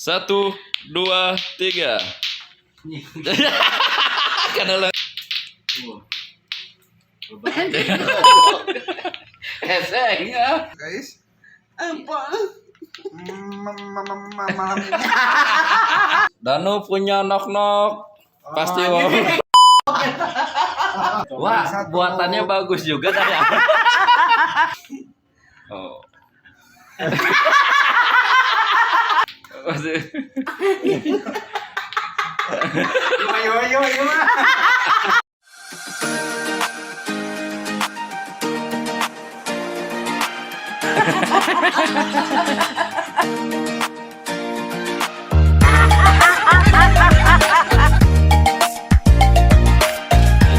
Satu, dua, tiga. Karena lo. Esengnya. Guys, Apa? malam ini Danu punya nok-nok. Pasti wow. Wah, buatannya bagus juga tadi. Oh. yo.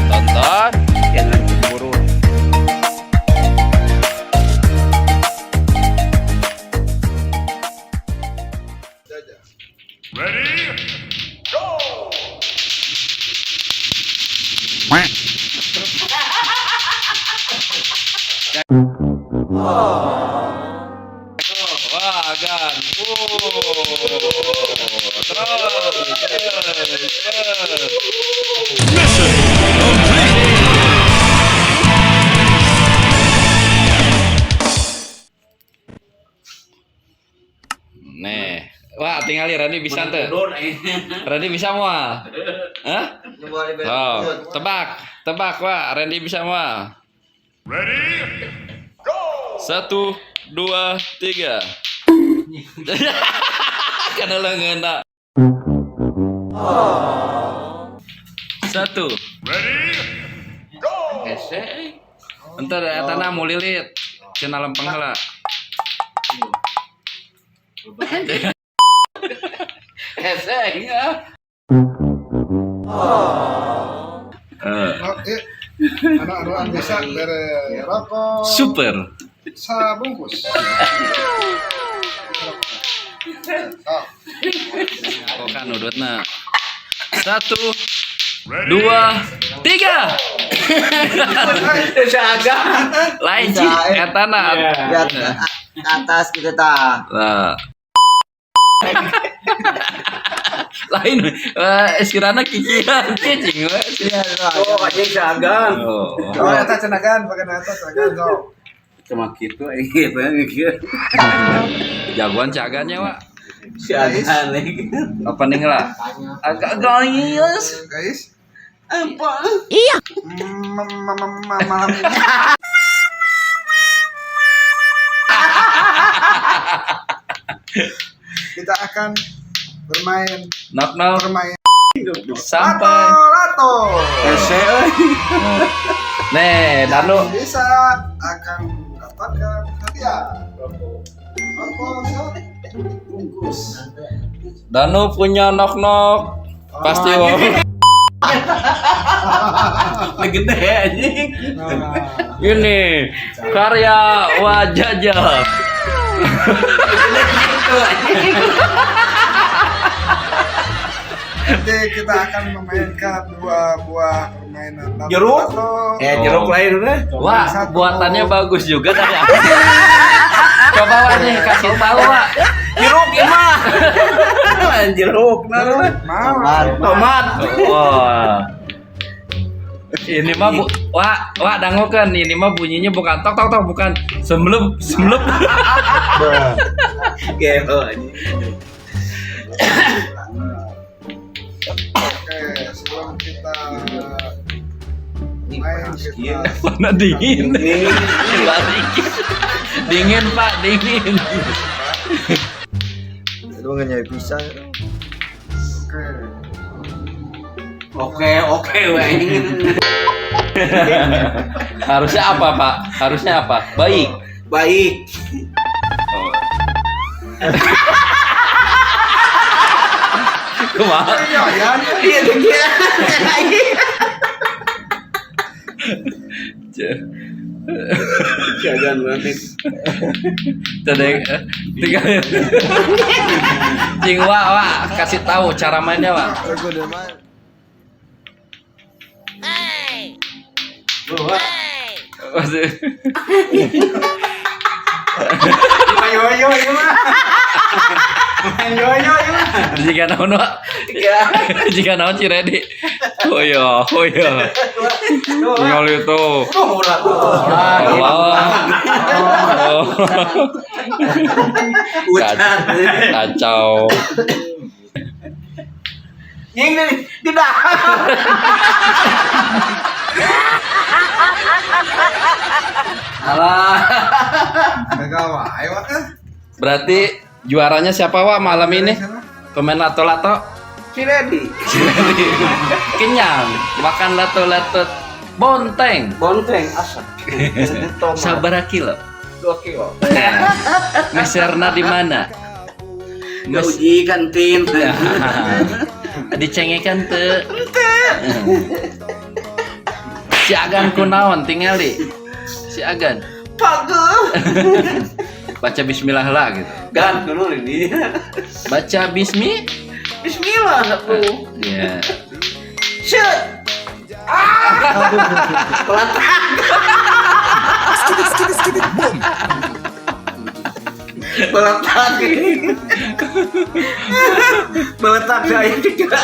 Tonton, jangan cemburu. Wah, gan. Terus. Nih, wah tinggal Randy bisa tuh. Randy bisa mual. Hah? Oh, tebak, wah Randy bisa mual. Ready? Go. Satu, dua, tiga. Karena lo ngena. Satu. Ready? Go. Ese. Entar tanah mau lilit. Cina lempeng lah. Esengnya. Anak-anak bisa dari rokok Super. sabungkus. Kok kan udutna. Satu, dua, tiga. Lain sih, etana. Atas kita ta. Nah. Lain, sekiranya kikian cicing. Oh, kacing sagang. Oh, Oh, eta cenagan, pakai atas cenagan so. Cuma gitu gitu mikir. jagoan cagannya, Wak. Sagang lagi. Apa nih lah? Agak gayus. Guys, Apa? malam ini kita akan bermain Knock sampai. lato. Nih, Danu. Bisa akan mendapatkan hadiah. Rokok bungkus. Danu punya knock. Pasti wow. Gede anjing. Ini karya Wajajah. Nanti kita akan memainkan dua buah permainan lato. Jeruk? Lato. Jeruk lain udah. Wah, buatannya bagus juga tadi. Coba Wak nih kasih tahu, Wak. Jeruk mah. Jeruk Mau. tomat. Wah. Ini mah Wak dangokeun, ini mah bunyinya bukan tok bukan semblep. Gelo anjing. Oke, sebelum kita main kita Mana dingin? Dingin, Pak, dingin. Lu nggak nyari pisang. oke. Oke, weh. Harusnya apa, Pak? Harusnya apa? Baik. Baik. Kumaha? Iya, dia. Jagan banget. Tadeng, tinggal. Cing Wak, kasih tahu cara mainnya, Wak. Aku udah main. Masih. Ayo, ini mah. Main yoyo yuk. Jika naon Wak? Jika naon Ciredi. Oh iya. Tinggal itu. Murah tuh. Allah. Oh. Ucan. Kacau. Ini tidak. Alah. Gagal wae Wak. Berarti juaranya siapa Wak malam ini? Pemain lato-lato? Ciredi. Kenyang, makan lato-lato bonteng. Bonteng asap. Sabaraha kilo? 2 kilo. Meserna di mana? Uji kantin. Dicengekan teu. Si Agan kunaon tingali? Si Agan Pagel. baca bismillah lah gitu. Gan dulu ini. Baca bismi? Bismillah aku. Iya. Shit. Peletak. Peletak. Peletak saya juga.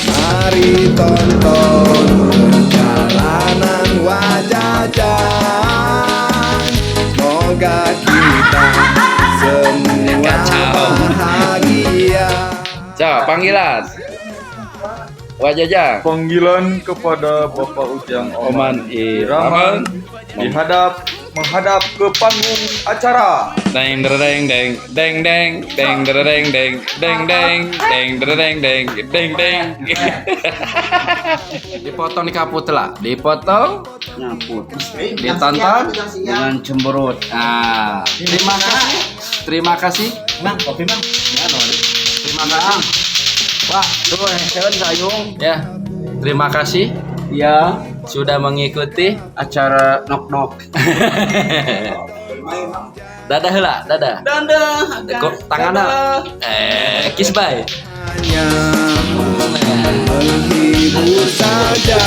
Mari tonton perjalanan Wajajan. Semoga kita semua Kacau. bahagia. Coba panggilan. Wajajang. Panggilan kepada Bapak Ujang Oman Iraman menghadap ke panggung acara. Deng deng deng deng deng deng deng deng deng deng deng deng deng deng deng. Dipotong di kaput lah, dipotong, Nyaput. ditonton Dengan cemberut. Nah, terima kasih, Mang, kopi mang. terima kasih. Wah, tuh hewan sayung. Ya, terima kasih Ya, sudah mengikuti. acara nok-nok. Dadah lah, dadah. Dadah. Kok tangannya? Kiss bye. Hanya menghibur saja.